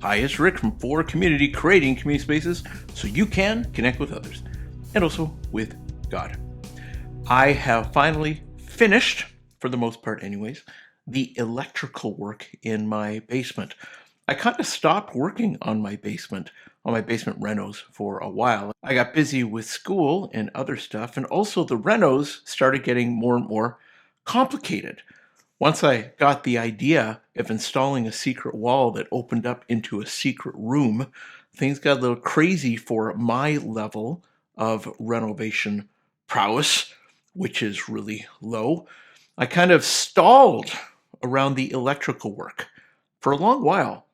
Hi, it's Rick from For Community, creating community spaces so you can connect with others and also with God. I have finally finished, for the most part anyways, the electrical work in my basement. I kind of stopped working on my basement renos for a while. I got busy with school and other stuff, and also the renos started getting more and more complicated. Once I got the idea of installing a secret wall that opened up into a secret room, things got a little crazy for my level of renovation prowess, which is really low. I kind of stalled around the electrical work for a long while.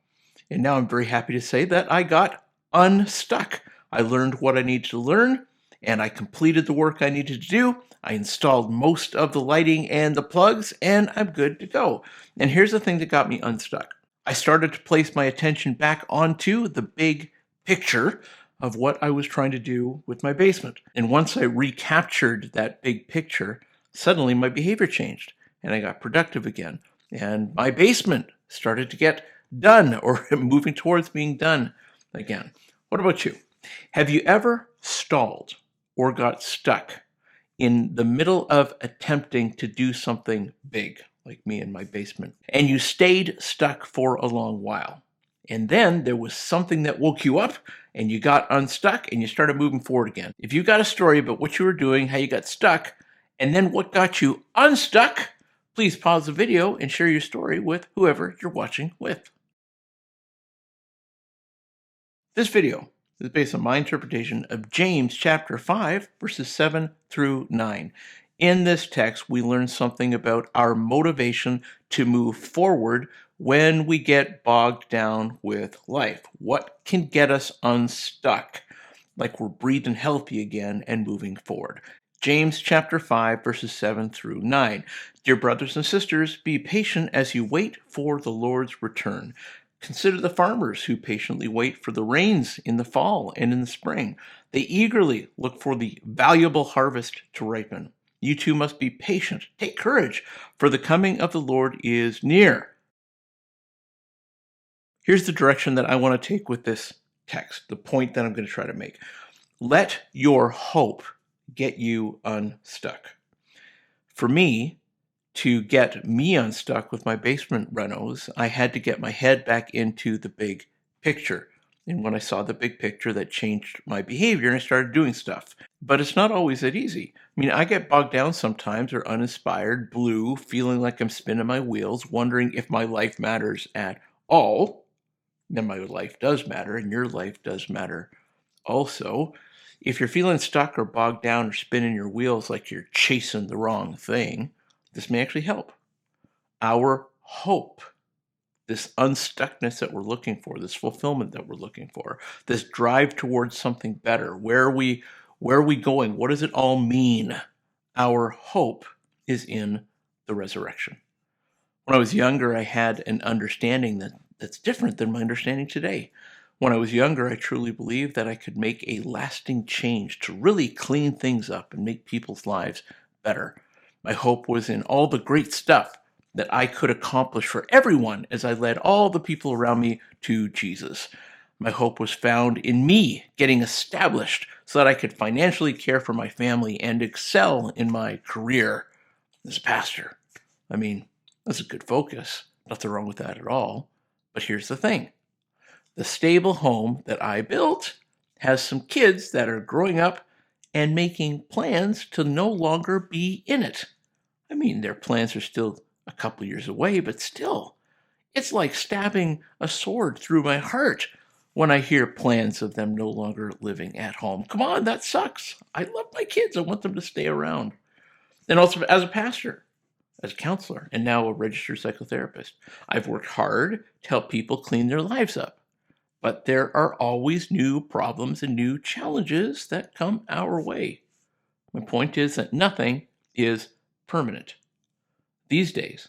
And now I'm very happy to say that I got unstuck. I learned what I needed to learn, and I completed the work I needed to do. I installed most of the lighting and the plugs, and I'm good to go. And here's the thing that got me unstuck. I started to place my attention back onto the big picture of what I was trying to do with my basement. And once I recaptured that big picture, suddenly my behavior changed, and I got productive again. And my basement started to get done, or moving towards being done again. What about you? Have you ever stalled or got stuck in the middle of attempting to do something big, like me in my basement, and you stayed stuck for a long while? And then there was something that woke you up and you got unstuck and you started moving forward again. If you got a story about what you were doing, how you got stuck, and then what got you unstuck, please pause the video and share your story with whoever you're watching with. This video is based on my interpretation of James chapter 5, verses 7 through 9. In this text, we learn something about our motivation to move forward when we get bogged down with life. What can get us unstuck, like we're breathing healthy again and moving forward? James chapter 5, verses 7 through 9. Dear brothers and sisters, be patient as you wait for the Lord's return. Consider the farmers who patiently wait for the rains in the fall and in the spring. They eagerly look for the valuable harvest to ripen. You too must be patient. Take courage, for the coming of the Lord is near. Here's the direction that I want to take with this text, the point that I'm going to try to make. Let your hope get you unstuck. For me, to get me unstuck with my basement renos, I had to get my head back into the big picture. And when I saw the big picture, that changed my behavior and I started doing stuff. But it's not always that easy. I mean, I get bogged down sometimes or uninspired, blue, feeling like I'm spinning my wheels, wondering if my life matters at all. Then my life does matter and your life does matter also. If you're feeling stuck or bogged down or spinning your wheels like you're chasing the wrong thing, this may actually help. Our hope, this unstuckness that we're looking for, this fulfillment that we're looking for, this drive towards something better. Where are we going? What does it all mean? Our hope is in the resurrection. When I was younger, I had an understanding that's different than my understanding today. When I was younger, I truly believed that I could make a lasting change to really clean things up and make people's lives better. My hope was in all the great stuff that I could accomplish for everyone as I led all the people around me to Jesus. My hope was found in me getting established so that I could financially care for my family and excel in my career as a pastor. I mean, that's a good focus. Nothing wrong with that at all. But here's the thing. The stable home that I built has some kids that are growing up and making plans to no longer be in it. I mean, their plans are still a couple years away, but still, it's like stabbing a sword through my heart when I hear plans of them no longer living at home. Come on, that sucks. I love my kids. I want them to stay around. And also, as a pastor, as a counselor, and now a registered psychotherapist, I've worked hard to help people clean their lives up. But there are always new problems and new challenges that come our way. My point is that nothing is permanent. These days,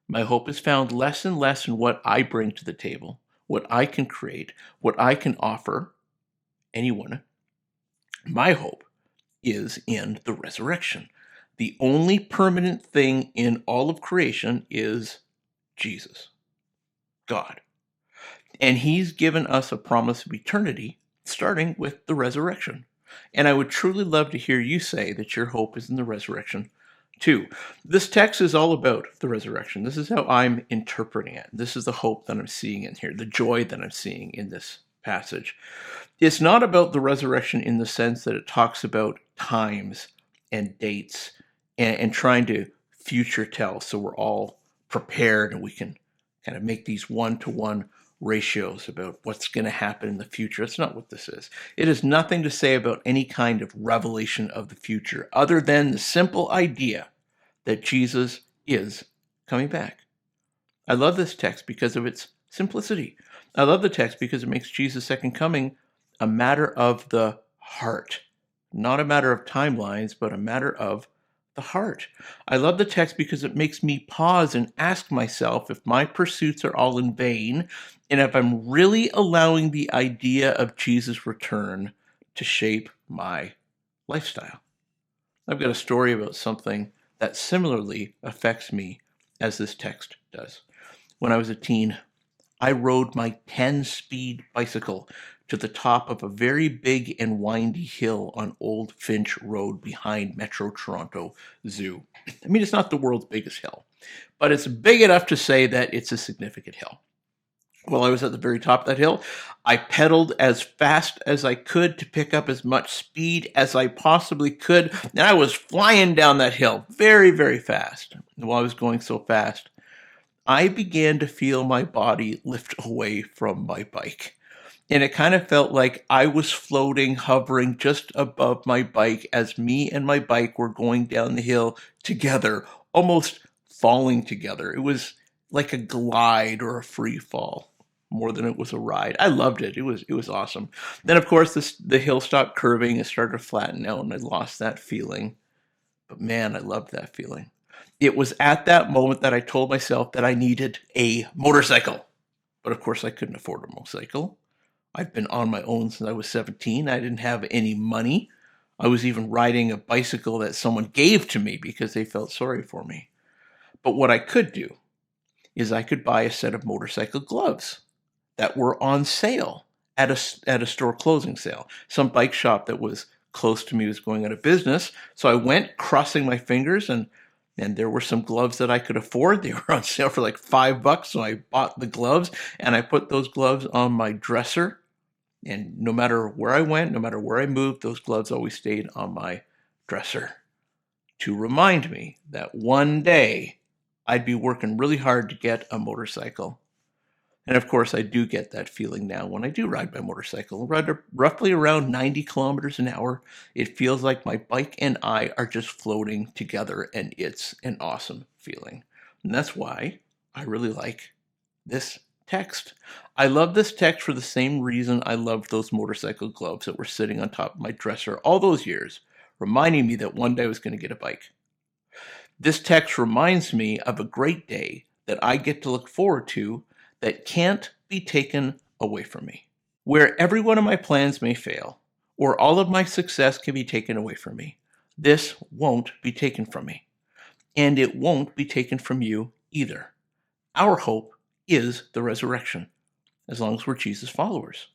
my hope is found less and less in what I bring to the table, what I can create, what I can offer anyone. My hope is in the resurrection. The only permanent thing in all of creation is Jesus, God. And he's given us a promise of eternity, starting with the resurrection. And I would truly love to hear you say that your hope is in the resurrection too. This text is all about the resurrection. This is how I'm interpreting it. This is the hope that I'm seeing in here, the joy that I'm seeing in this passage. It's not about the resurrection in the sense that it talks about times and dates and trying to future tell so we're all prepared and we can kind of make these one-to-one ratios about what's going to happen in the future. It's not what this is. It has nothing to say about any kind of revelation of the future other than the simple idea that Jesus is coming back. I love this text because of its simplicity. I love the text because it makes Jesus' second coming a matter of the heart, not a matter of timelines, but a matter of the heart. I love the text because it makes me pause and ask myself if my pursuits are all in vain and if I'm really allowing the idea of Jesus' return to shape my lifestyle. I've got a story about something that similarly affects me as this text does. When I was a teen, I rode my 10-speed bicycle to the top of a very big and windy hill on Old Finch Road behind Metro Toronto Zoo. I mean, it's not the world's biggest hill, but it's big enough to say that it's a significant hill. While I was at the very top of that hill, I pedaled as fast as I could to pick up as much speed as I possibly could, and I was flying down that hill very, very fast. And while I was going so fast, I began to feel my body lift away from my bike. And it kind of felt like I was floating, hovering just above my bike as me and my bike were going down the hill together, almost falling together. It was like a glide or a free fall more than it was a ride. I loved it. It was awesome. Then, of course, the hill stopped curving. It started to flatten out, and I lost that feeling. But man, I loved that feeling. It was at that moment that I told myself that I needed a motorcycle. But of course, I couldn't afford a motorcycle. I've been on my own since I was 17. I didn't have any money. I was even riding a bicycle that someone gave to me because they felt sorry for me. But what I could do is I could buy a set of motorcycle gloves that were on sale at a store closing sale. Some bike shop that was close to me was going out of business. So I went crossing my fingers and there were some gloves that I could afford. They were on sale for like $5. So I bought the gloves and I put those gloves on my dresser. And no matter where I went, no matter where I moved, those gloves always stayed on my dresser to remind me that one day I'd be working really hard to get a motorcycle. And of course, I do get that feeling now when I do ride my motorcycle. I ride roughly around 90 kilometers an hour. It feels like my bike and I are just floating together, and it's an awesome feeling. And that's why I really like this text. I love this text for the same reason I loved those motorcycle gloves that were sitting on top of my dresser all those years, reminding me that one day I was going to get a bike. This text reminds me of a great day that I get to look forward to that can't be taken away from me, where every one of my plans may fail, or all of my success can be taken away from me. This won't be taken from me, and it won't be taken from you either. Our hope is the resurrection, as long as we're Jesus followers.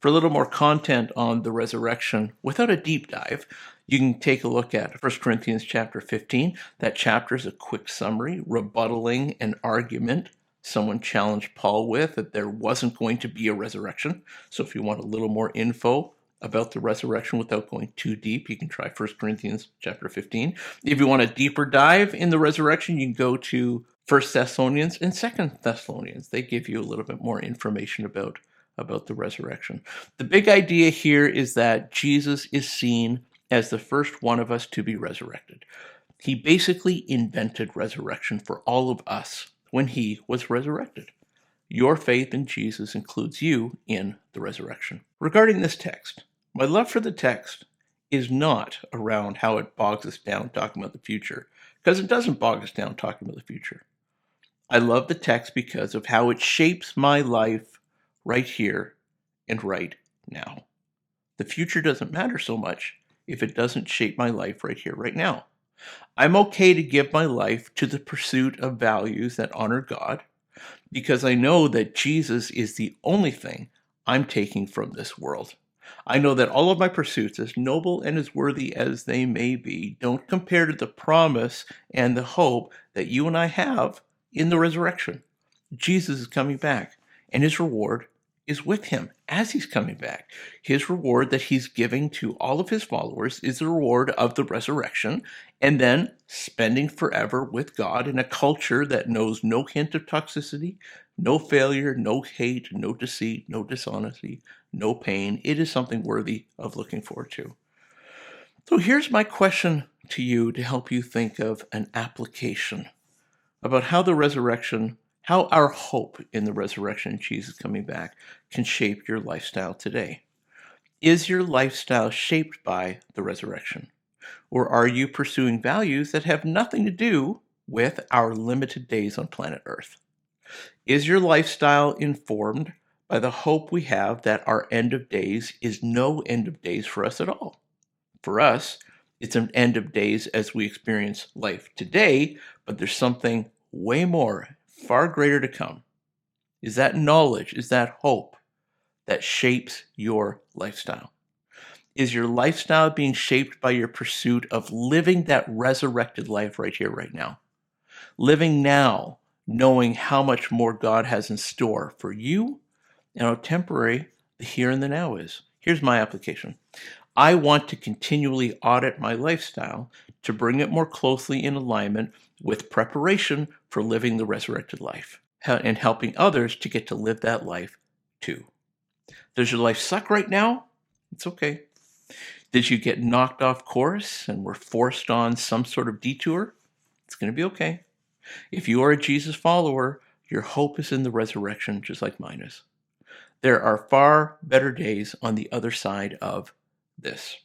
For a little more content on the resurrection, without a deep dive, you can take a look at 1 Corinthians chapter 15. That chapter is a quick summary, rebuttaling an argument someone challenged Paul with, that there wasn't going to be a resurrection. So if you want a little more info about the resurrection without going too deep, you can try 1 Corinthians chapter 15. If you want a deeper dive in the resurrection, you can go to 1 Thessalonians and 2 Thessalonians. They give you a little bit more information about the resurrection. The big idea here is that Jesus is seen as the first one of us to be resurrected. He basically invented resurrection for all of us when he was resurrected. Your faith in Jesus includes you in the resurrection. Regarding this text, my love for the text is not around how it bogs us down talking about the future, because it doesn't bog us down talking about the future. I love the text because of how it shapes my life right here and right now. The future doesn't matter so much if it doesn't shape my life right here, right now. I'm okay to give my life to the pursuit of values that honor God. because I know that Jesus is the only thing I'm taking from this world. I know that all of my pursuits, as noble and as worthy as they may be, don't compare to the promise and the hope that you and I have in the resurrection. Jesus is coming back, and his reward is with him as he's coming back. His reward that he's giving to all of his followers is the reward of the resurrection, and then spending forever with God in a culture that knows no hint of toxicity, no failure, no hate, no deceit, no dishonesty, no pain. It is something worthy of looking forward to. So here's my question to you to help you think of an application about how the resurrection, how our hope in the resurrection and Jesus coming back can shape your lifestyle today. Is your lifestyle shaped by the resurrection? Or are you pursuing values that have nothing to do with our limited days on planet Earth? Is your lifestyle informed by the hope we have that our end of days is no end of days for us at all? For us, it's an end of days as we experience life today, but there's something way more, far greater to come. Is that knowledge, is that hope that shapes your lifestyle? Is your lifestyle being shaped by your pursuit of living that resurrected life right here, right now? Living now, knowing how much more God has in store for you and how temporary the here and the now is. Here's my application. I want to continually audit my lifestyle to bring it more closely in alignment with preparation for living the resurrected life and helping others to get to live that life too. Does your life suck right now? It's okay. Did you get knocked off course and were forced on some sort of detour? It's going to be okay. If you are a Jesus follower, your hope is in the resurrection, just like mine is. There are far better days on the other side of this.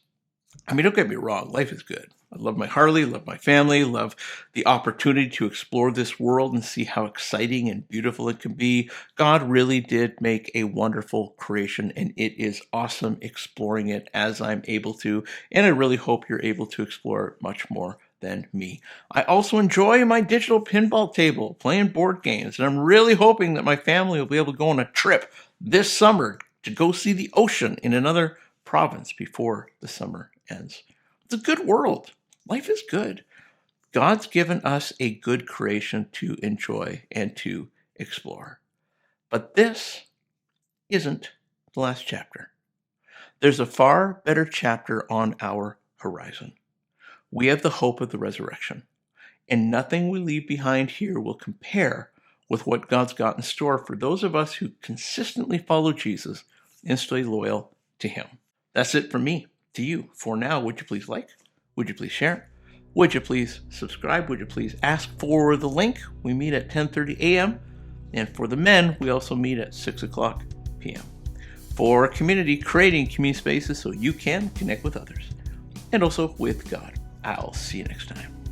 I mean, don't get me wrong, life is good. I love my Harley, love my family, love the opportunity to explore this world and see how exciting and beautiful it can be. God really did make a wonderful creation, and it is awesome exploring it as I'm able to, and I really hope you're able to explore it much more than me. I also enjoy my digital pinball table, playing board games, and I'm really hoping that my family will be able to go on a trip this summer to go see the ocean in another province before the summer ends. It's a good world. Life is good. God's given us a good creation to enjoy and to explore. But this isn't the last chapter. There's a far better chapter on our horizon. We have the hope of the resurrection, and nothing we leave behind here will compare with what God's got in store for those of us who consistently follow Jesus and stay loyal to him. That's it from me to you. For now, would you please like? Would you please share? Would you please subscribe? Would you please ask for the link? We meet at 10:30 a.m. And for the men, we also meet at 6 o'clock p.m. For community, creating community spaces so you can connect with others and also with God. I'll see you next time.